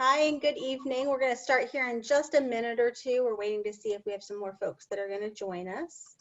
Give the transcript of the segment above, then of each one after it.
Hi and good evening. We're going to start here in just a minute or two. We're waiting to see if we have some more folks that are going to join us.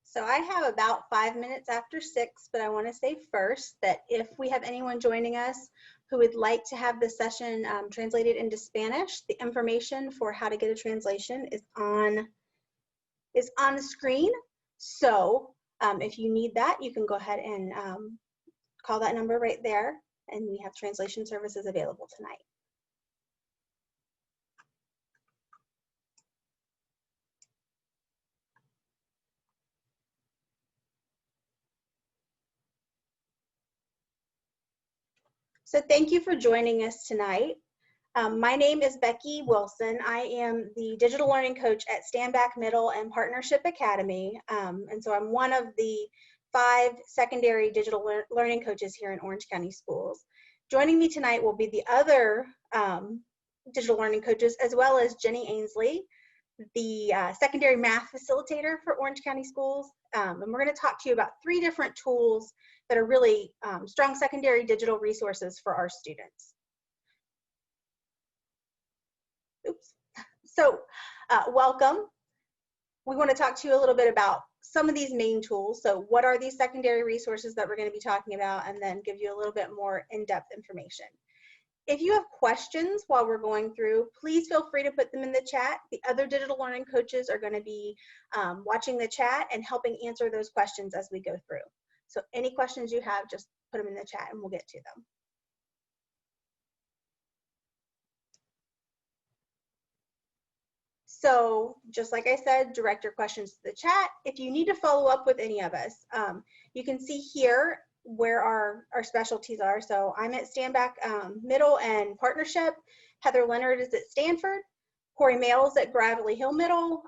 So I have about 5 minutes after 6, but I want to say first that if we have anyone joining us who would like to have this session translated into Spanish, the information for how to get a translation is on the screen. So if you need that, you can go ahead and call that number right there, and we have translation services available tonight. So thank you for joining us tonight. My name is Becky Wilson. I am the digital learning coach at Standback Middle and Partnership Academy. And so I'm one of the 5 secondary digital learning coaches here in Orange County Schools. Joining me tonight will be the other digital learning coaches, as well as Jenny Ainsley, the secondary math facilitator for Orange County Schools. And we're going to talk to you about 3 different tools that are really strong secondary digital resources for our students. Oops. So welcome. We want to talk to you a little bit about some of these main tools. So what are these secondary resources that we're going to be talking about, and then give you a little bit more in-depth information. If you have questions while we're going through, please feel free to put them in the chat. The other digital learning coaches are going to be watching the chat and helping answer those questions as we go through. So any questions you have, just put them in the chat and we'll get to them. So just like I said, direct your questions to the chat. If you need to follow up with any of us, you can see here where our specialties are. So I'm at Standback Middle and Partnership. Heather Leonard is at Stanford. Corey Mails at Gravely Hill Middle.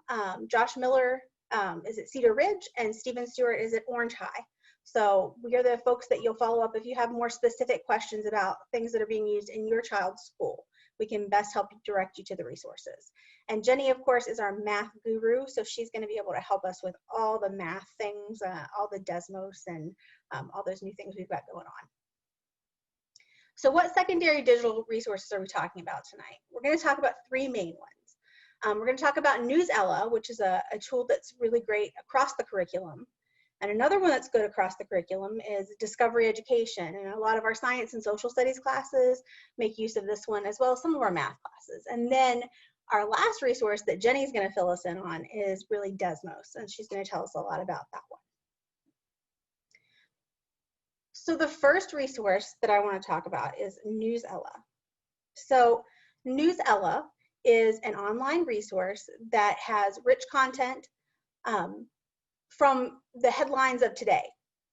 Josh Miller is at Cedar Ridge, and Stephen Stewart is at Orange High. So we are the folks that you'll follow up if you have more specific questions about things that are being used in your child's school. We can best help direct you to the resources. And Jenny, of course, is our math guru, so she's going to be able to help us with all the math things, all the Desmos and all those new things we've got going on. So what secondary digital resources are we talking about tonight? We're going to talk about 3 main ones. We're going to talk about Newsela, which is a tool that's really great across the curriculum. And another one that's good across the curriculum is Discovery Education. And a lot of our science and social studies classes make use of this one, as well as some of our math classes. And then our last resource that Jenny's going to fill us in on is really Desmos, and she's going to tell us a lot about that one. So the first resource that I want to talk about is Newsela. So Newsela is an online resource that has rich content from the headlines of today.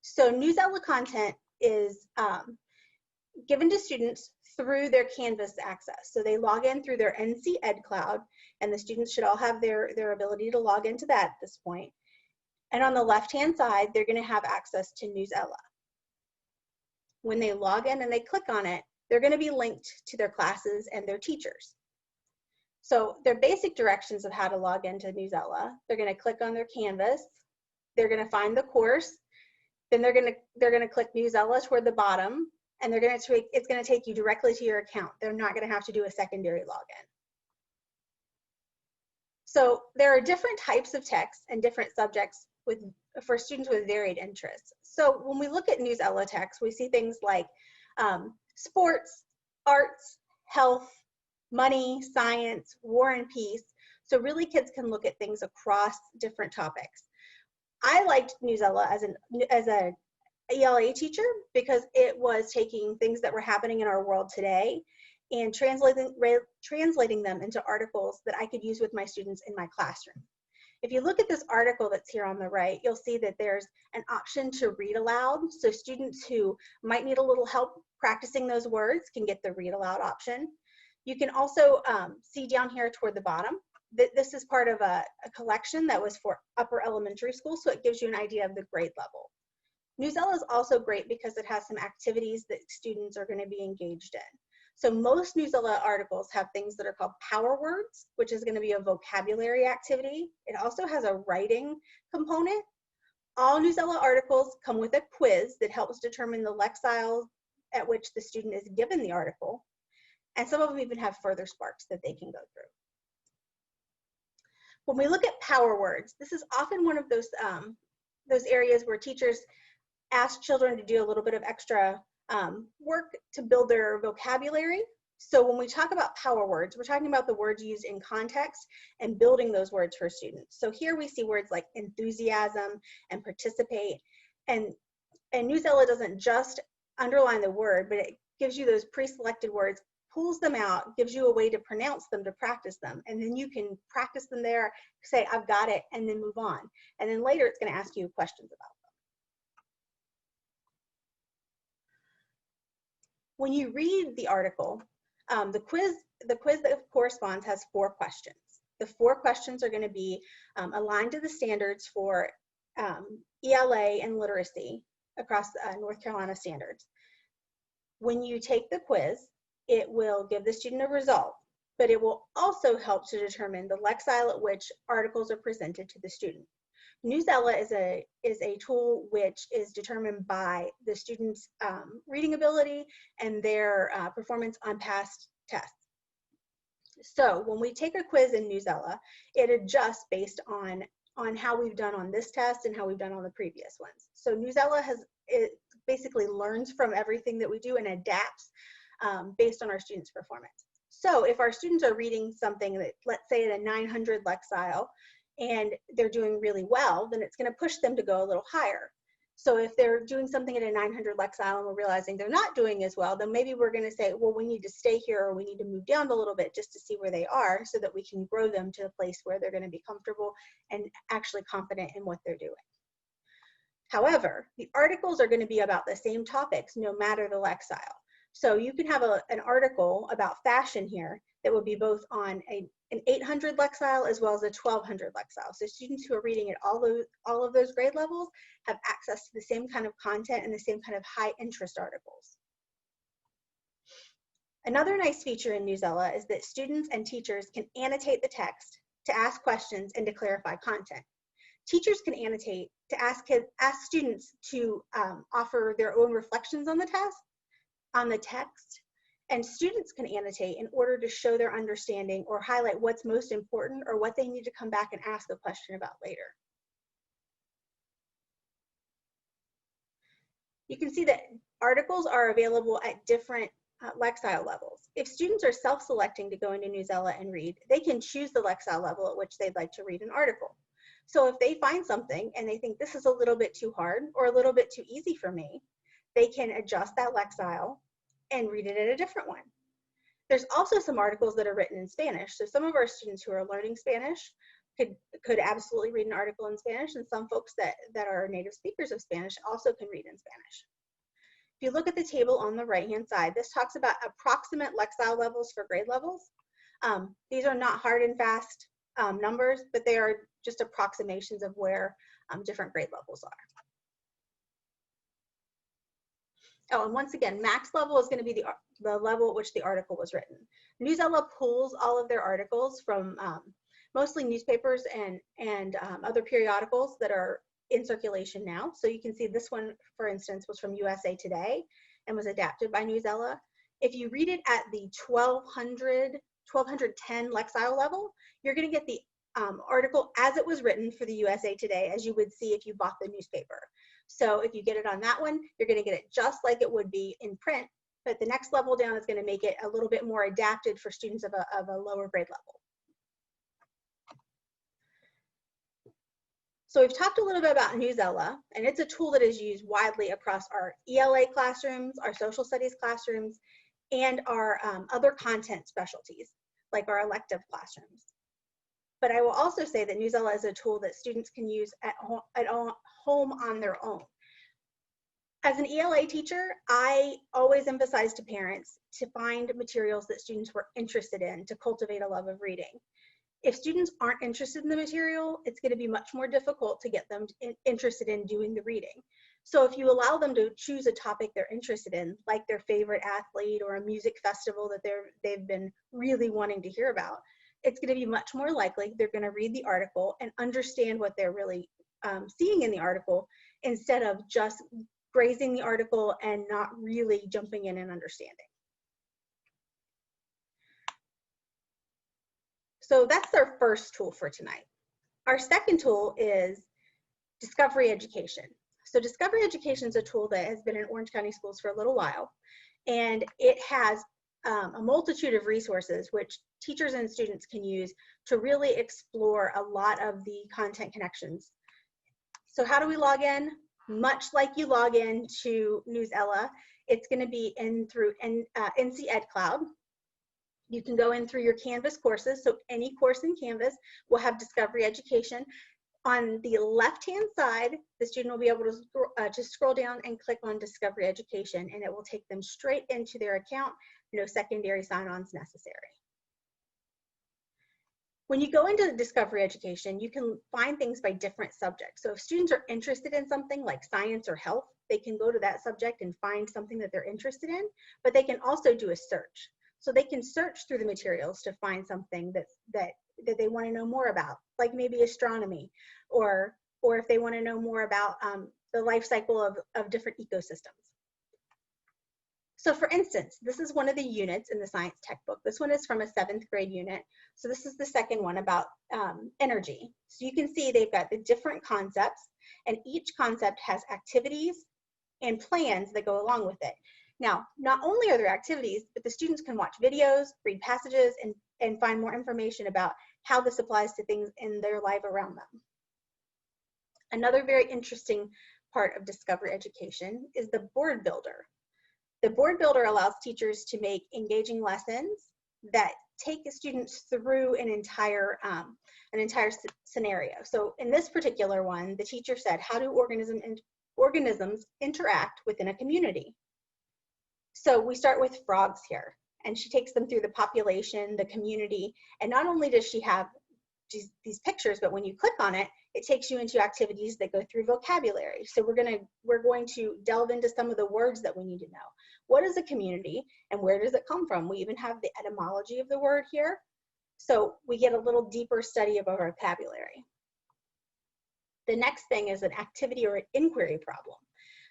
So Newsela content is given to students through their Canvas access. So they log in through their NC Ed Cloud, and the students should all have their ability to log into that at this point. And on the left-hand side, they're going to have access to Newsela. When they log in and they click on it, they're going to be linked to their classes and their teachers. So their basic directions of how to log into Newsela, they're going to click on their Canvas, they're going to find the course, then they're going to click Newsela toward the bottom, and it's going to take you directly to your account. They're not going to have to do a secondary login. So there are different types of text and different subjects for students with varied interests. So when we look at Newsela text, we see things like sports, arts, health, money, science, war and peace. So really kids can look at things across different topics. I liked Newsela as a ELA teacher because it was taking things that were happening in our world today and translating them into articles that I could use with my students in my classroom. If you look at this article that's here on the right, you'll see that there's an option to read aloud. So students who might need a little help practicing those words can get the read aloud option. You can also see down here toward the bottom that this is part of a collection that was for upper elementary school, so it gives you an idea of the grade level. Newsela is also great because it has some activities that students are going to be engaged in. So most Newsela articles have things that are called power words, which is going to be a vocabulary activity. It also has a writing component. All Newsela articles come with a quiz that helps determine the lexile at which the student is given the article. And some of them even have further sparks that they can go through. When we look at power words, this is often one of those areas where teachers ask children to do a little bit of extra work to build their vocabulary. So when we talk about power words, we're talking about the words used in context and building those words for students. So here we see words like enthusiasm and participate. And Newsela doesn't just underline the word, but it gives you those pre-selected words, pulls them out, gives you a way to pronounce them, to practice them. And then you can practice them there, say, I've got it, and then move on. And then later it's going to ask you questions about them. When you read the article, the quiz that corresponds has 4 questions. The 4 questions are going to be aligned to the standards for ELA and literacy across North Carolina standards. When you take the quiz, it will give the student a result, but it will also help to determine the lexile at which articles are presented to the student. Newsela is a tool which is determined by the student's reading ability and their performance on past tests. So when we take a quiz in Newsela, it adjusts based on how we've done on this test and how we've done on the previous ones. So Newsela it basically learns from everything that we do and adapts based on our students' performance. So if our students are reading something that, let's say at a 900 lexile, and they're doing really well, then it's going to push them to go a little higher. So if they're doing something at a 900 lexile and we're realizing they're not doing as well, then maybe we're going to say, well, we need to stay here, or we need to move down a little bit just to see where they are so that we can grow them to a place where they're going to be comfortable and actually confident in what they're doing. However, the articles are going to be about the same topics no matter the lexile. So you can have an article about fashion here that would be both on an 800 lexile as well as a 1200 lexile. So students who are reading at all of those grade levels have access to the same kind of content and the same kind of high interest articles. Another nice feature in Newsela is that students and teachers can annotate the text to ask questions and to clarify content. Teachers can annotate to ask students to offer their own reflections on the text, and students can annotate in order to show their understanding or highlight what's most important or what they need to come back and ask a question about later. You can see that articles are available at different lexile levels. If students are self-selecting to go into Newsela and read, they can choose the lexile level at which they'd like to read an article. So if they find something and they think this is a little bit too hard or a little bit too easy for me, they can adjust that lexile and read it at a different one. There's also some articles that are written in Spanish. So some of our students who are learning Spanish could absolutely read an article in Spanish, and some folks that are native speakers of Spanish also can read in Spanish. If you look at the table on the right-hand side, this talks about approximate lexile levels for grade levels. These are not hard and fast numbers, but they are just approximations of where different grade levels are. Oh, and once again, max level is going to be the level at which the article was written. Newsela pulls all of their articles from mostly newspapers and other periodicals that are in circulation now. So you can see this one, for instance, was from USA Today, and was adapted by Newsela. If you read it at the 1210 Lexile level, you're going to get the article as it was written for the USA Today, as you would see if you bought the newspaper. So if you get it on that one, you're going to get it just like it would be in print, but the next level down is going to make it a little bit more adapted for students of a lower grade level. So we've talked a little bit about Newsela, and it's a tool that is used widely across our ELA classrooms, our social studies classrooms, and our other content specialties, like our elective classrooms. But I will also say that Newsela is a tool that students can use at home on their own. As an ELA teacher, I always emphasize to parents to find materials that students were interested in to cultivate a love of reading. If students aren't interested in the material, it's going to be much more difficult to get them interested in doing the reading. So if you allow them to choose a topic they're interested in, like their favorite athlete or a music festival that they've been really wanting to hear about, it's going to be much more likely they're going to read the article and understand what they're really seeing in the article, instead of just grazing the article and not really jumping in and understanding. So that's our first tool for tonight. Our second tool is Discovery Education. So Discovery Education is a tool that has been in Orange County schools for a little while, and it has a multitude of resources which teachers and students can use to really explore a lot of the content connections. So how do we log in? Much like you log in to Newsela, it's going to be in through NC Ed Cloud. You can go in through your Canvas courses. So any course in Canvas will have Discovery Education. On the left-hand side, the student will be able to scroll down and click on Discovery Education, and it will take them straight into their account. No secondary sign-ons necessary. When you go into Discovery Education, you can find things by different subjects. So if students are interested in something like science or health, they can go to that subject and find something that they're interested in, but they can also do a search. So they can search through the materials to find something that they want to know more about, like maybe astronomy, or if they want to know more about the life cycle of different ecosystems. So for instance, this is one of the units in the science textbook. This one is from a 7th grade unit. So this is the second one about energy. So you can see they've got the different concepts, and each concept has activities and plans that go along with it. Now, not only are there activities, but the students can watch videos, read passages, and find more information about how this applies to things in their life around them. Another very interesting part of Discovery Education is the board builder. The board builder allows teachers to make engaging lessons that take the students through an entire scenario. So in this particular one, the teacher said, how do organisms interact within a community? So we start with frogs here, and she takes them through the population, the community, and not only does she have these pictures, but when you click on it, it takes you into activities that go through vocabulary. So we're going to delve into some of the words that we need to know. What is a community, and where does it come from? We even have the etymology of the word here. So we get a little deeper study of our vocabulary. The next thing is an activity or an inquiry problem.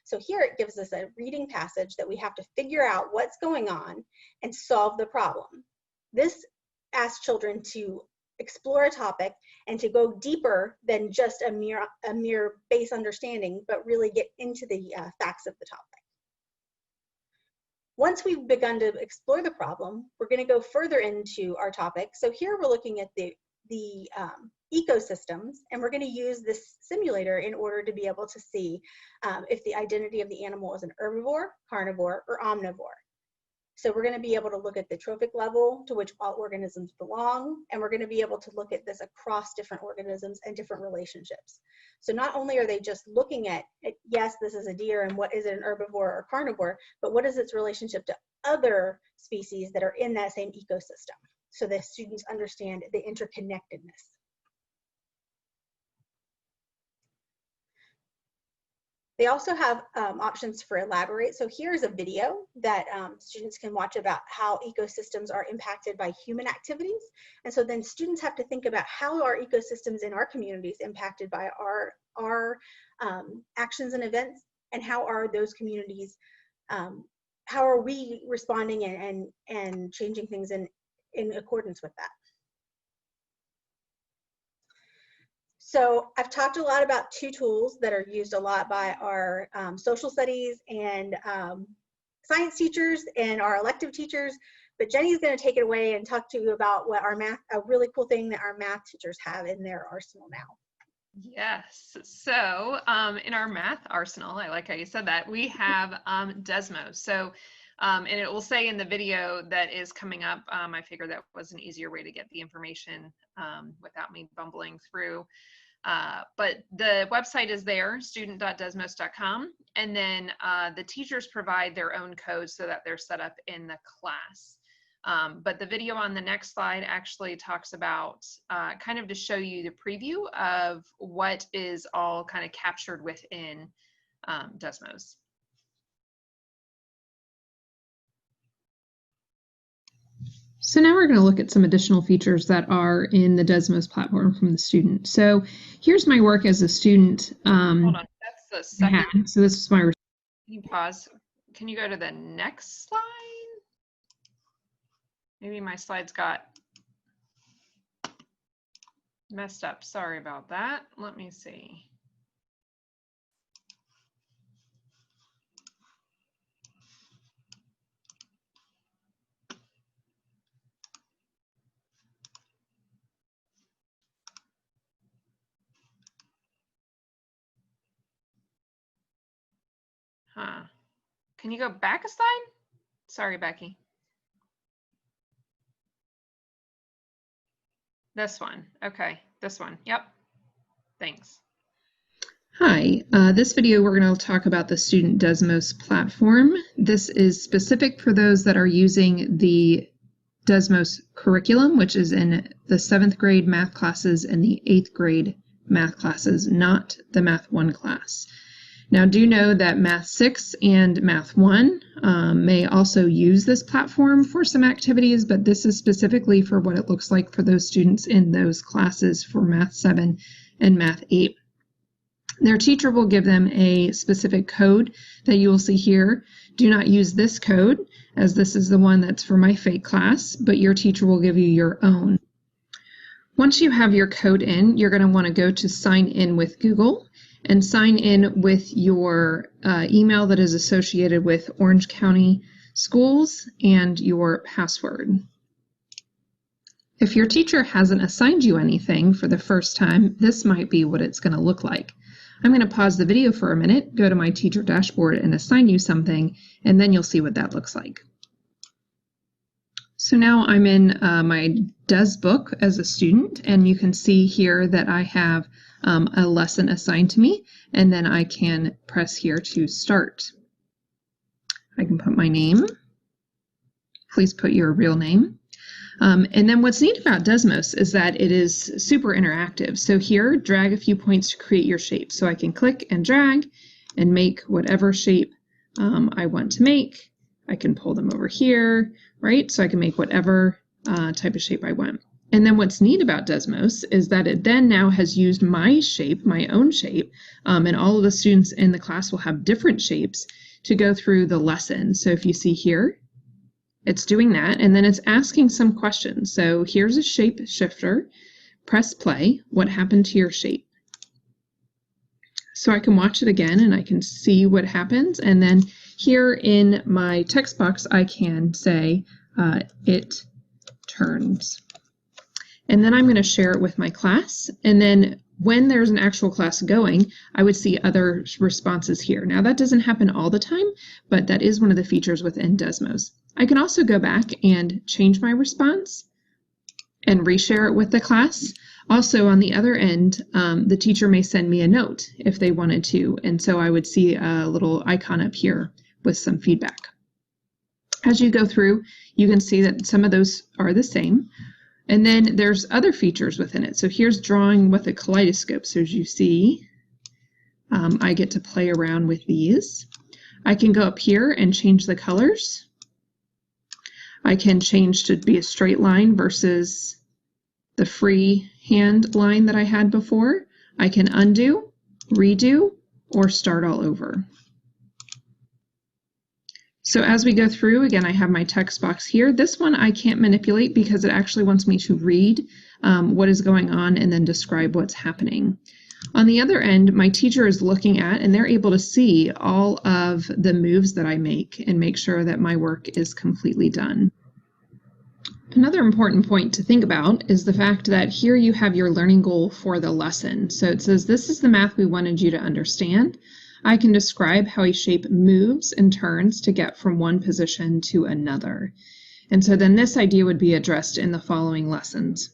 So here it gives us a reading passage that we have to figure out what's going on and solve the problem. This asks children to explore a topic and to go deeper than just a mere base understanding, but really get into the facts of the topic. Once we've begun to explore the problem, we're going to go further into our topic. So here we're looking at the ecosystems, and we're going to use this simulator in order to be able to see if the identity of the animal is an herbivore, carnivore, or omnivore. So we're going to be able to look at the trophic level to which all organisms belong, and we're going to be able to look at this across different organisms and different relationships. So not only are they just looking at yes, this is a deer, and what is it, an herbivore or carnivore, but what is its relationship to other species that are in that same ecosystem, so that students understand the interconnectedness. They also have options for elaborate. So here's a video that students can watch about how ecosystems are impacted by human activities. And so then students have to think about how are ecosystems in our communities impacted by our actions and events, and how are those communities how are we responding and changing things in accordance with that. So I've talked a lot about two tools that are used a lot by our social studies and science teachers and our elective teachers, but Jenny's going to take it away and talk to you about what our math, a really cool thing that our math teachers have in their arsenal now. Yes, so in our math arsenal, I like how you said that, we have Desmos. So, and it will say in the video that is coming up, I figured that was an easier way to get the information without me bumbling through. But the website is there, student.desmos.com, and then the teachers provide their own codes so that they're set up in the class. But the video on the next slide actually talks about kind of to show you the preview of what is all kind of captured within Desmos. So now we're going to look at some additional features that are in the Desmos platform from the student. So here's my work as a student. Hold on, that's the second. So this is my. Can you pause? Can you go to the next slide? Maybe my slides got messed up. Sorry about that. Let me see. Huh. Can you go back a slide? Sorry, Becky. This one. Okay, this one. Yep. Thanks. Hi, this video we're going to talk about the Student Desmos platform. This is specific for those that are using the Desmos curriculum, which is in the 7th grade math classes and the 8th grade math classes, not the Math 1 class. Now, do know that Math 6 and Math 1 may also use this platform for some activities, but this is specifically for what it looks like for those students in those classes for Math 7 and Math 8. Their teacher will give them a specific code that you will see here. Do not use this code, as this is the one that's for my fake class, but your teacher will give you your own. Once you have your code in, you're going to want to go to Sign In with Google and sign in with your email that is associated with Orange County Schools and your password. If your teacher hasn't assigned you anything for the first time, this might be what it's going to look like. I'm going to pause the video for a minute, go to my teacher dashboard and assign you something, and then you'll see what that looks like. So now I'm in my Des book as a student, and you can see here that I have a lesson assigned to me, and then I can press here to start. I can put my name. Please put your real name. And then what's neat about Desmos is that it is super interactive. So here, drag a few points to create your shape. So I can click and drag and make whatever shape I want to make. I can pull them over here, right? So I can make whatever type of shape I want. And then what's neat about Desmos is that it then now has used my shape, my own shape, and all of the students in the class will have different shapes to go through the lesson. So if you see here, it's doing that, and then it's asking some questions. So here's a shape shifter. Press play. What happened to your shape? So I can watch it again and I can see what happens. And then here in my text box, I can say it turns. And then I'm going to share it with my class. And then when there's an actual class going, I would see other responses here. Now that doesn't happen all the time, but that is one of the features within Desmos. I can also go back and change my response and reshare it with the class. Also on the other end, the teacher may send me a note if they wanted to, and so I would see a little icon up here with some feedback. As you go through, you can see that some of those are the same. And then there's other features within it. So here's drawing with a kaleidoscope. So as you see, I get to play around with these. I can go up here and change the colors. I can change to be a straight line versus the free hand line that I had before. I can undo, redo, or start all over. So as we go through, again, I have my text box here. This one I can't manipulate because it actually wants me to read what is going on and then describe what's happening. On the other end, my teacher is looking at and they're able to see all of the moves that I make and make sure that my work is completely done. Another important point to think about is the fact that here you have your learning goal for the lesson. So it says, this is the math we wanted you to understand. I can describe how a shape moves and turns to get from one position to another. And so then this idea would be addressed in the following lessons.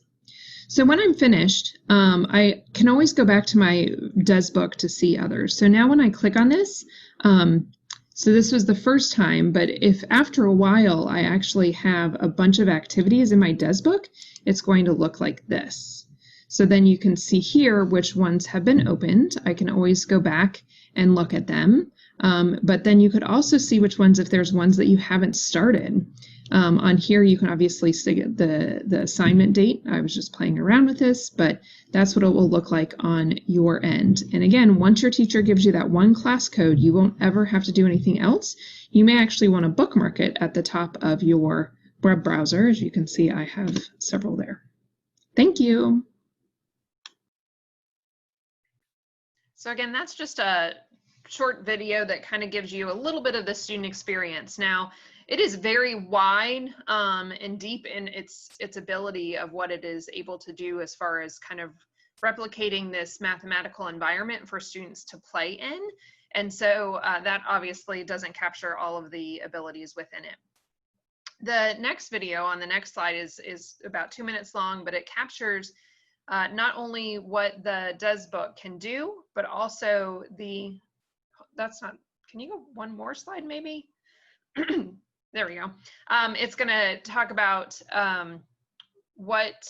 So when I'm finished, I can always go back to my DES book to see others. So now when I click on this, so this was the first time, but if after a while I actually have a bunch of activities in my DES book, it's going to look like this. So then you can see here which ones have been opened. I can always go back and look at them. But then you could also see which ones, if there's ones that you haven't started. On here, you can obviously see the assignment date. I was just playing around with this, but that's what it will look like on your end. And again, once your teacher gives you that one class code, you won't ever have to do anything else. You may actually want to bookmark it at the top of your web browser. As you can see, I have several there. Thank you. So again, that's just a short video that kind of gives you a little bit of the student experience. Now, it is very wide and deep in its ability of what it is able to do as far as kind of replicating this mathematical environment for students to play in. And so that obviously doesn't capture all of the abilities within it. The next video on the next slide is about 2 minutes long, but it captures not only what the DES book can do, but also the, that's not, can you go one more slide maybe? There we go. It's going to talk about what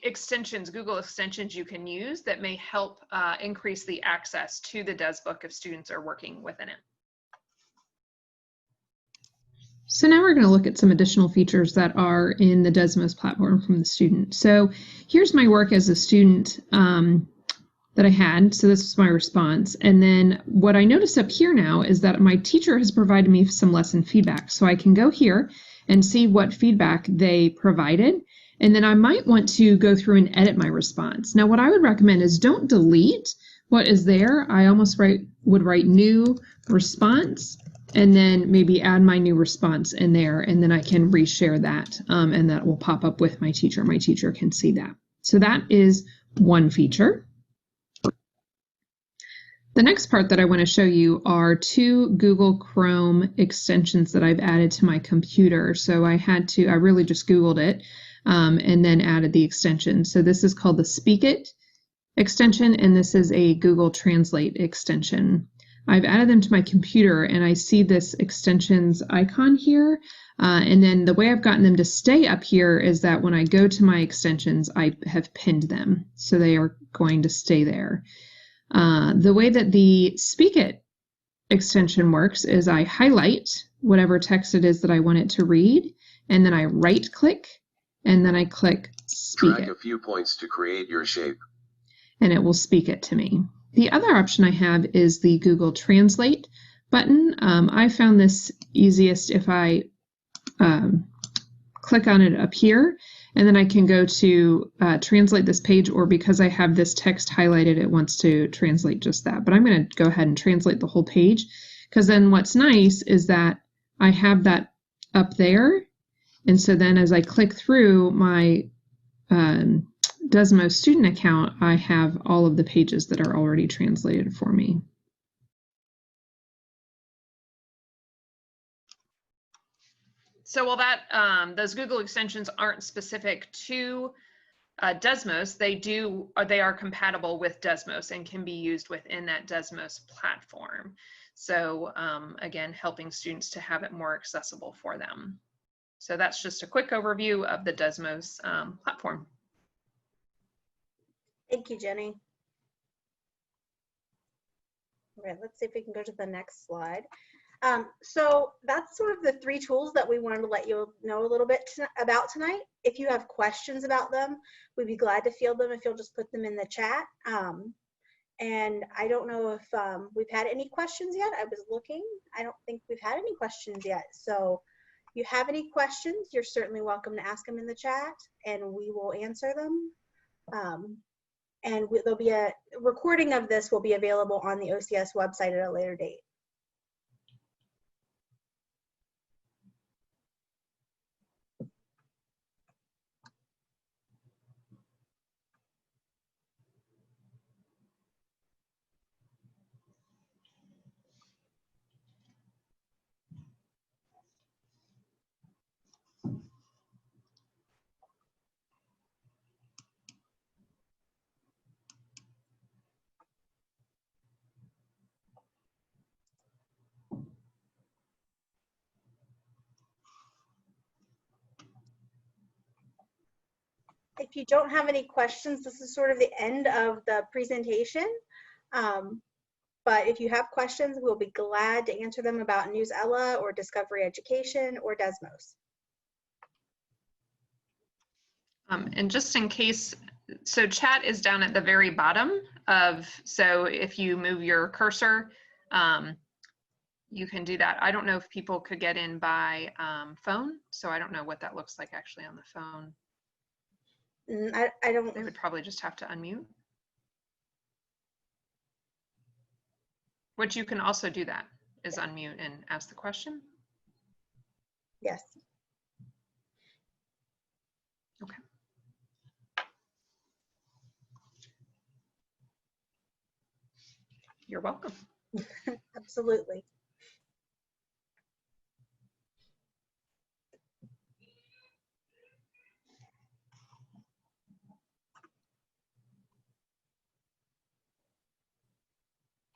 extensions, Google extensions you can use that may help increase the access to the DES book if students are working within it. So now we're going to look at some additional features that are in the Desmos platform from the student. So here's my work as a student that I had. So this was my response. And then what I notice up here now is that my teacher has provided me some lesson feedback. So I can go here and see what feedback they provided. And then I might want to go through and edit my response. Now, what I would recommend is don't delete what is there. I almost would write new response and then maybe add my new response in there. And then I can reshare that and that will pop up with my teacher. My teacher can see that. So that is one feature. The next part that I want to show you are 2 Google Chrome extensions that I've added to my computer. So I really just Googled it and then added the extension. So this is called the Speak It extension, and this is a Google Translate extension. I've added them to my computer and I see this extensions icon here. And then the way I've gotten them to stay up here is that when I go to my extensions, I have pinned them. So they are going to stay there. The way that the Speak It extension works is I highlight whatever text it is that I want it to read, and then I right click, and then I click Speak It. Drag a few points to create your shape. And it will speak it to me. The other option I have is the Google Translate button. I found this easiest if I click on it up here, and then I can go to translate this page, or because I have this text highlighted, it wants to translate just that. But I'm going to go ahead and translate the whole page, because then what's nice is that I have that up there. And so then as I click through my Desmos student account, I have all of the pages that are already translated for me. So while that those Google extensions aren't specific to Desmos, they are compatible with Desmos and can be used within that Desmos platform. So again, helping students to have it more accessible for them. So that's just a quick overview of the Desmos platform. Thank you, Jenny. Okay, let's see if we can go to the next slide. So that's sort of the 3 tools that we wanted to let you know a little bit about tonight. If you have questions about them, we'd be glad to field them if you'll just put them in the chat. And I don't know if we've had any questions yet. I was looking. I don't think we've had any questions yet. So if you have any questions, you're certainly welcome to ask them in the chat and we will answer them. There'll be a recording of this will be available on the OCS website at a later date. If you don't have any questions, this is sort of the end of the presentation. But if you have questions, we'll be glad to answer them about Newsela or Discovery Education or Desmos. And just in case, so chat is down at the very bottom so if you move your cursor, you can do that. I don't know if people could get in by phone, so I don't know what that looks like actually on the phone. I don't. They would probably just have to unmute. Which you can also do that, is unmute and ask the question. Yes. Okay. You're welcome. Absolutely.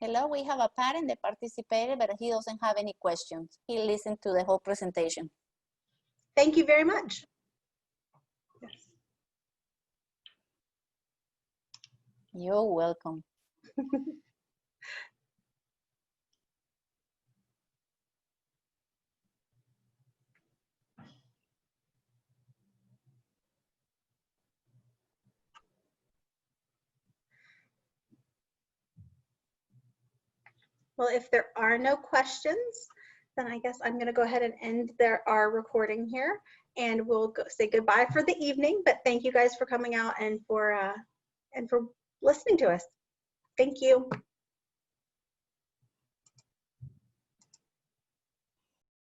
Hello, we have a parent that participated, but he doesn't have any questions. He listened to the whole presentation. Thank you very much. Yes. You're welcome. Well, if there are no questions, then I guess I'm going to go ahead and end our recording here, and we'll say goodbye for the evening. But thank you guys for coming out and for listening to us. Thank you.